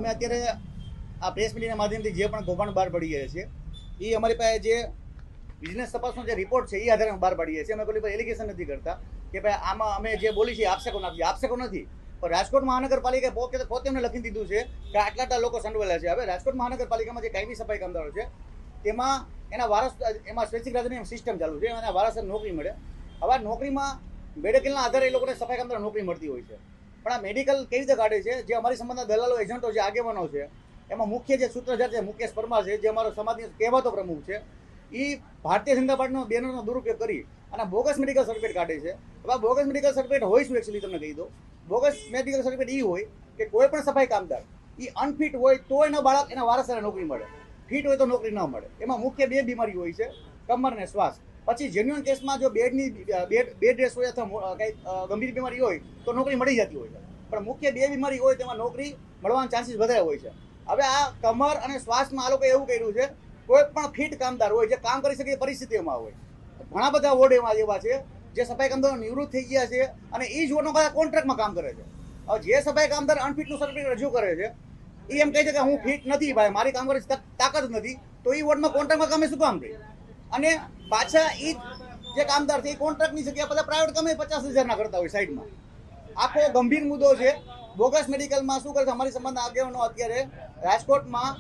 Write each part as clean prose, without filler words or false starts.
અમે અત્યારે આ પ્રેસ મીડિયાના માધ્યમથી જે પણ કૌભાંડ બહાર પડી ગયા છે એ અમારી પાસે જે બિઝનેસ તપાસનો જે રિપોર્ટ છે એ આધારે અમે બહાર પાડીએ છીએ. અમે કોઈ પર એલિગેશન નથી કરતા કે ભાઈ આમાં અમે જે બોલી છીએ આક્ષેપો નથી. પણ રાજકોટ મહાનગરપાલિકાએ પોતે અમને લખી દીધું છે કે આટલા લોકો સંડોવાયેલા છે. હવે રાજકોટ મહાનગરપાલિકામાં જે કાયમી સફાઈ કામદારો છે તેમાં એના વારસ એમાં સ્વૈચ્છિક રાજ્યની સિસ્ટમ ચાલુ છે. એના વારસને નોકરી મળે. હવે નોકરીમાં મેડિકલના આધારે એ લોકોને સફાઈ કામદારો નોકરી મળતી હોય છે. પણ આ મેડિકલ કેવી રીતે કાઢે છે? જે અમારી સમાજના દલાલો, એજન્ટો છે, આગેવાનો છે, એમાં મુખ્ય જે સૂત્રધાર છે મુકેશ પરમાર છે, જે અમારો સમાજની કહેવાતો પ્રમુખ છે, એ ભારતીય જનતા પાર્ટીનો બેનરનો દુરુપયોગ કરી અને બોગસ મેડિકલ સર્ટિફિકેટ કાઢે છે. હવે બોગસ મેડિકલ સર્ટિફિકેટ હોય શું? એકચ્યુઅલી તમને કહી દો, બોગસ મેડિકલ સર્ટિફિકેટ એ હોય કે કોઈ પણ સફાઈ કામદાર એ અનફિટ હોય તો એના બાળક એના વારસદારને નોકરી મળે, ફિટ હોય તો નોકરી ન મળે. એમાં મુખ્ય બે બીમારી હોય છે, કમર અને શ્વાસ. પછી જેન્યુઅન કેસમાં જો બેડ રેસ હોય અથવા કંઈ ગંભીર બીમારી હોય તો નોકરી મળી જતી હોય છે. પણ મુખ્ય બે બીમારી હોય તેમાં નોકરી મળવાના ચાન્સીસ વધારે હોય છે. હવે આ કમર અને શ્વાસમાં આ લોકોએ એવું કર્યું છે, કોઈ પણ ફિટ કામદાર હોય જે કામ કરી શકે એ પરિસ્થિતિમાં હોય. ઘણા બધા વોર્ડ એવા છે જે સફાઈ કામદારો નિવૃત્ત થઈ ગયા છે અને એ જ વોર્ડનો બધા કોન્ટ્રાક્ટમાં કામ કરે છે. હવે જે સફાઈ કામદાર અનફિટનું સર્ટિફિકેટ રજૂ કરે છે એ એમ કહે છે કે હું ફિટ નથી ભાઈ, મારી કામ કરવાની તાકાત નથી, તો એ વોર્ડમાં કોન્ટ્રાક્ટમાં કામે શું કામ રહે? અને પાછા એ જે કામદાર છે એ કોન્ટ્રાક્ટની જગ્યાએ બધા પ્રાઇવેટ કામે 50,000 કરતા હોય સાઈડમાં. આખો ગંભીર મુદ્દો છે. બોગસ મેડિકલમાં શું કરે છે અમારી સમાજના આગેવાનો અત્યારે રાજકોટમાં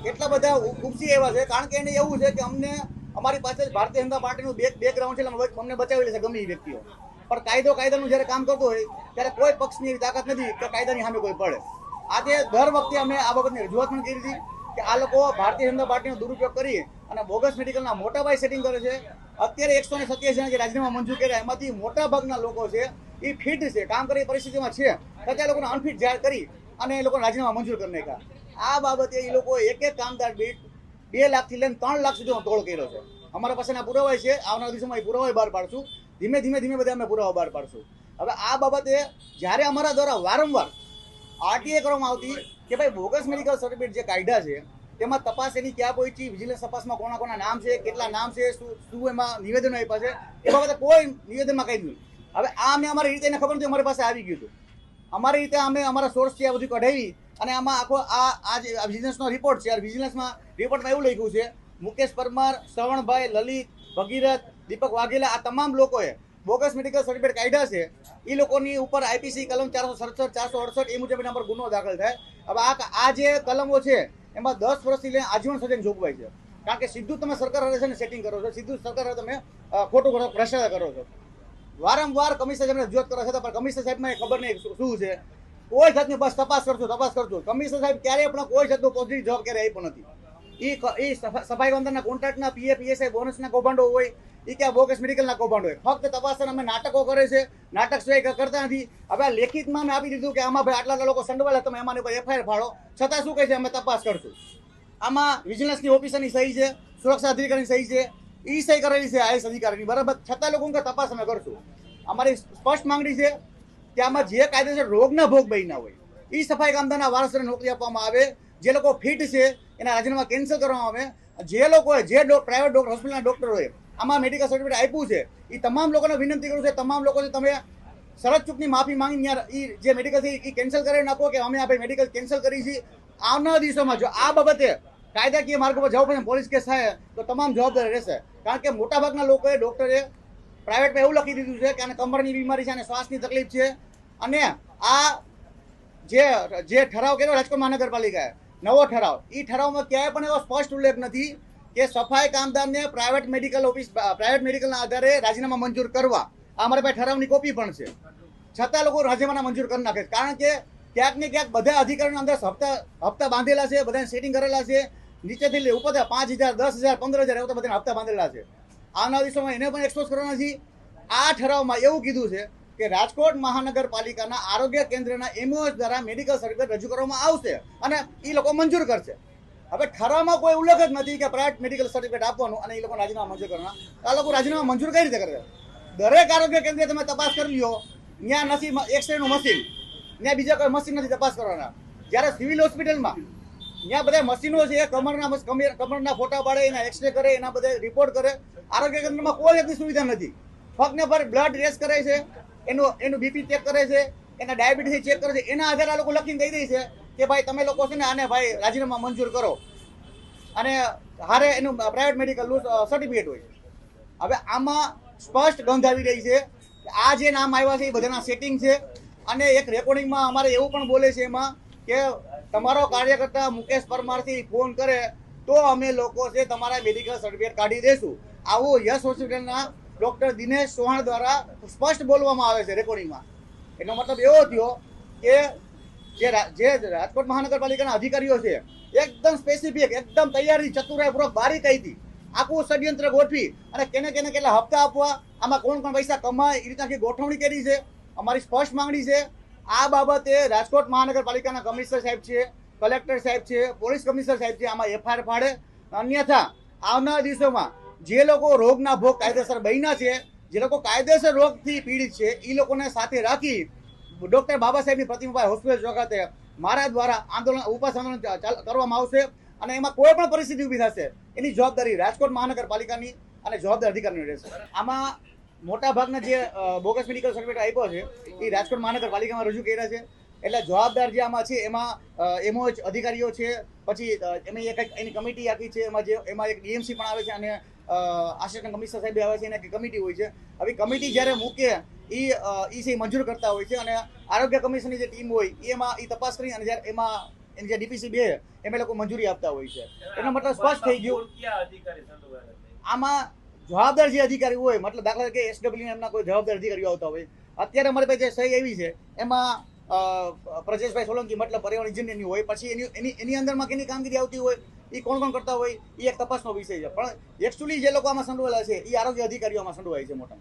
એટલા બધા ઉપસી એવા છે, કારણ કે એને એવું છે કે અમને અમારી પાસે ભારતીય જનતા પાર્ટીનું બેકગ્રાઉન્ડ છે, અમને બચાવી લેશે ગમે એ વ્યક્તિઓ. પણ કાયદાનું જ્યારે કામ કરતો હોય ત્યારે કોઈ પક્ષની એવી તાકાત નથી કે કાયદાની સામે કોઈ પડે. આજે દર વખતે અમે આ બાબતની રજૂઆત પણ કરી હતી કે આ લોકો ભારતીય જનતા પાર્ટીનો દુરુપયોગ કરી અને બોગસ મેડિકલના મોટા ભાઈ સેટિંગ કરે છે. અત્યારે 187 જણા જે રાજીનામા મંજૂર કર્યા એમાંથી મોટા ભાગના લોકો છે એ ફિટ છે, કામ કરી પરિસ્થિતિમાં છે, છતાં લોકોને અનફિટ જાહેર કરી અને એ લોકોને રાજીનામા મંજૂર કરી નાખ્યા. આ બાબતે એ લોકો એક કામદાર દીઠ 2 લાખથી લઈને 3 લાખ સુધીનો તોડ કર્યો છે. અમારા પાસેના પુરાવા છે, આવનારા દિવસોમાં એ પુરાવા બહાર પાડશું. ધીમે બધા અમે પુરાવા બહાર પાડશું. હવે આ બાબતે જ્યારે અમારા દ્વારા વારંવાર આરટીએ કરવામાં આવતી કે ભાઈ બોગસ મેડિકલ સર્ટિફિકેટ જે કાયદા છે તેમાં તપાસ એની ક્યાં પહોંચી, વિજિલન્સ તપાસમાં કોના નામ છે, કેટલા નામ છે, શું એમાં નિવેદનો આપ્યા છે, એ બાબતે કોઈ નિવેદનમાં કહી દીધું. હવે આ અમે અમારી રીતે એને ખબર નથી, અમારી પાસે આવી ગયું હતું. અમારી રીતે અમે અમારા સોર્સથી આ બધું કઢાવી અને આમાં આખો આ જે વિજિલન્સનો રિપોર્ટ છે, વિજિલન્સમાં રિપોર્ટમાં એવું લખ્યું છે મુકેશ પરમાર, શ્રવણભાઈ, લલિત, ભગીરથ, દીપક વાઘેલા આ તમામ લોકોએ બોગસ મેડિકલ સર્ટિફિકેટ કાઢ્યા છે. એ લોકોની ઉપર આઈપીસી કલમ 467, 468 એ મુજબ એના પર ગુનો દાખલ થાય. હવે આ જે કલમો છે એમાં 10 વર્ષથી લઈને આજીવન સજાની જોગવાઈ છે. કારણ કે સીધું તમે સરકાર સાથે છે ને સેટિંગ કરો છો, સીધું સરકાર સાથે તમે ખોટું ભ્રષ્ટાચાર કરો છો. વારંવાર કમિશનર સાહેબને રજૂઆત કરવા છતાં પણ કમિશનર સાહેબમાં ખબર નહીં શું છે. કોઈ જાતની બસ તપાસ કરજો. કમિશનર સાહેબ ક્યારેય પણ કોઈ જાતનો પોઝિટિવ જવાબ ક્યારેય આપ્યો નથી. એ સફાઈ કામદારના કોન્ટ્રાક્ટના પીએફઈએસઆઈ બોનસના કૌભાંડો હોય, એ ક્યાં બોગસ મેડિકલના કૌભાંડ હોય. ફક્ત તપાસ અમે નાટકો કરે છે, નાટક સિવાય કરતા નથી. હવે આ લેખિતમાં અમે આપી દીધું કે આમાં ભાઈ આટલા લોકો સંડોવાયેલા, તમે એમાંની પર એફઆઈઆર ફાળો. છતાં શું કહે છે અમે તપાસ કરશું. આમાં વિજિલન્સની ઓફિસરની સહી છે, સુરક્ષા અધિકારીની સહી છે, એ સહી કરેલી છે આઈએસ અધિકારીની, બરાબર. છતાં લોકો કે તપાસ અમે કરશું. અમારી સ્પષ્ટ માંગણી છે કે આમાં જે કાયદેસર રોગના ભોગ બન્યા હોય એ સફાઈ કામદારના વારસને નોકરી આપવામાં આવે. જે લોકો ફિટ છે એના રાજીનામા કેન્સલ કરવામાં આવે. જે લોકોએ જે પ્રાઇવેટ હોસ્પિટલના ડોક્ટરોએ આમાં મેડિકલ સર્ટિફિકેટ આપ્યું છે એ તમામ લોકોને વિનંતી કરું છું, તમામ લોકોને તમે શરત ચૂકની માફી માંગી એ જે મેડિકલ છે એ કેન્સલ કરી નાખો કે અમે આ ભાઈ મેડિકલ કેન્સલ કરી છે. આવનારા દિવસોમાં જો આ બાબતે કાયદાકીય માર્ગ પર જવું પડે, પોલીસ કેસ થાય તો તમામ જવાબદારી રહેશે. કારણ કે મોટાભાગના લોકોએ ડોક્ટરે પ્રાઇવેટમાં એવું લખી દીધું છે કે આને કમરની બીમારી છે અને શ્વાસની તકલીફ છે. અને આ જે ઠરાવ કર્યો રાજકોટ મહાનગરપાલિકાએ નવો ઠરાવ, એ ઠરાવમાં ક્યાંય પણ એવો સ્પષ્ટ ઉલ્લેખ નથી કે સફાઈ કામદારને પ્રાઇવેટ મેડિકલના આધારે રાજીનામા મંજૂર કરવા. આ અમારી પાસે ઠરાવની કોપી પણ છે. છતાં લોકો રાજીનામા મંજૂર કરી નાખે. કારણ કે ક્યાંક ને ક્યાંક બધા અધિકારીઓના અંદર હપ્તા બાંધેલા છે, બધાને સેટિંગ કરેલા છે. નીચેથી લઈ ઉપર 5,000, 10,000, 15,000 એવા તો બધાને હપ્તા બાંધેલા છે. આવનારા દિવસોમાં એને પણ એક્સપોઝ કરવાના છે. આ ઠરાવમાં એવું કીધું છે કે રાજકોટ મહાનગરપાલિકાના આરોગ્ય કેન્દ્રના એમઓએસ દ્વારા મેડિકલ સર્ટિફિકેટ રજૂ કરવામાં આવશે અને એ લોકો મંજૂર કરશે. હવે ઠરાવમાં કોઈ ઉલ્લેખ જ નથી કે પ્રાઇવેટ મેડિકલ સર્ટિફિકેટ આપવાનું અને એ લોકો રાજીનામા મંજૂર કરવાના. આ લોકો રાજીનામા મંજૂર કઈ રીતે કરે? દરેક આરોગ્ય કેન્દ્રે તમે તપાસ કરી લો, ત્યાં નથી એક્સરેનું મશીન, ત્યાં બીજા કોઈ મશીન નથી તપાસ કરવાના. જ્યારે સિવિલ હોસ્પિટલમાં ત્યાં બધા મશીનો છે, કમરના ફોટા પાડે, એના એક્સરે કરે, એના બધા રિપોર્ટ કરે. આરોગ્ય કેન્દ્રમાં કોઈ જાતની સુવિધા નથી. ફક્ત ને પર બ્લડ ટેસ્ટ કરે છે, એનું બીપી ચેક કરે છે, એના ડાયાબિટીસ ચેક કરે છે. એના આધારે આ લોકો લખીને કહી દે છે કે ભાઈ તમે લોકો છે ને આને ભાઈ રાજીનામા મંજૂર કરો અને હારે એનું પ્રાઇવેટ મેડિકલનું સર્ટિફિકેટ હોય. હવે આમાં સ્પષ્ટ ગંધ આવી રહી છે કે આ જે નામ આવ્યા છે એ બધાના સેટિંગ છે. અને એક રેકોર્ડિંગમાં અમારે એવું પણ બોલે છે એમાં કે તમારો કાર્યકર્તા મુકેશ પરમારથી ફોન કરે તો અમે લોકો છે તમારા મેડિકલ સર્ટિફિકેટ કાઢી દેશું. આવું યશ હોસ્પિટલના ડૉક્ટર દિનેશ ચૌહાણ દ્વારા સ્પષ્ટ બોલવામાં આવે છે રેકોર્ડિંગમાં. એનો મતલબ એવો થયો કે જે રાજકોટ મહાનગરપાલિકાના અધિકારીઓ છે એકદમ સ્પેસિફિક, એકદમ તૈયારી ચતુરાઈપૂર્વક બારીકાઈથી આખું ષડયંત્ર ગોઠવી અને કેને કેટલા હપ્તા આપવા, આમાં કોણ પૈસા કમાય, એ રીતના ગોઠવણી કરી છે. અમારી સ્પષ્ટ માંગણી છે આ બાબતે રાજકોટ મહાનગરપાલિકાના કમિશનર સાહેબ છે, કલેક્ટર સાહેબ છે, પોલીસ કમિશનર સાહેબ છે આમાં એફઆઈઆર ફાડે. અન્યથા આવનારા દિવસોમાં જે લોકો રોગના ભોગ કાયદેસર બન્યા છે, જે લોકો કાયદેસર રોગથી પીડિત છે, એ લોકોને સાથે રાખી ડૉક્ટર બાબા સાહેબની પ્રતિમા હોસ્પિટલ ચોખાતે મારા દ્વારા ઉપવાસ આંદોલન કરવામાં આવશે. અને એમાં કોઈ પણ પરિસ્થિતિ ઊભી થશે એની જવાબદારી રાજકોટ મહાનગરપાલિકાની અને જવાબદાર અધિકારીની રહેશે. આમાં મોટા ભાગના જે બોગસ મેડિકલ સર્ટિફિકેટ આપ્યો છે એ રાજકોટ મહાનગરપાલિકામાં રજૂ કર્યા છે. એટલે જવાબદાર જે આમાં છે એમાં એમઓએચ અધિકારીઓ છે, પછી એમાં એની કમિટી આખી છે, એમાં એક ડીએમસી પણ આવે છે અને આસિસ્ટન્ટ કમિશનર સાહેબ આવે છે, એની કમિટી હોય છે. હવે કમિટી જ્યારે મૂકે એ છે મંજૂર કરતા હોય છે અને આરોગ્ય કમિશનની જે ટીમ હોય એમાં એ તપાસ કરી અને જ્યારે એમાં એની જે ડીપીસી 2 એમાં લોકો મંજૂરી આપતા હોય છે. એનો મતલબ સ્પષ્ટ થઈ ગયું આમાં જવાબદાર જે અધિકારી હોય, મતલબ દાખલા તરીકે એસડબ્લ્યુ એમના કોઈ જવાબદાર અધિકારીઓ આવતા હોય. અત્યારે અમારી પાસે જે સહી એવી છે એમાં પ્રજેશભાઈ સોલંકી મતલબ પર્યાવરણ ઇજનેરની હોય, પછી એની અંદરમાં કેની કામગીરી આવતી હોય, એ કોણ કરતા હોય એ એક તપાસનો વિષય છે. પણ એકચ્યુઅલી જે લોકો આમાં સંડોવાયેલા છે એ આરોગ્ય અધિકારીઓ આમાં સંડોવાય છે મોટા.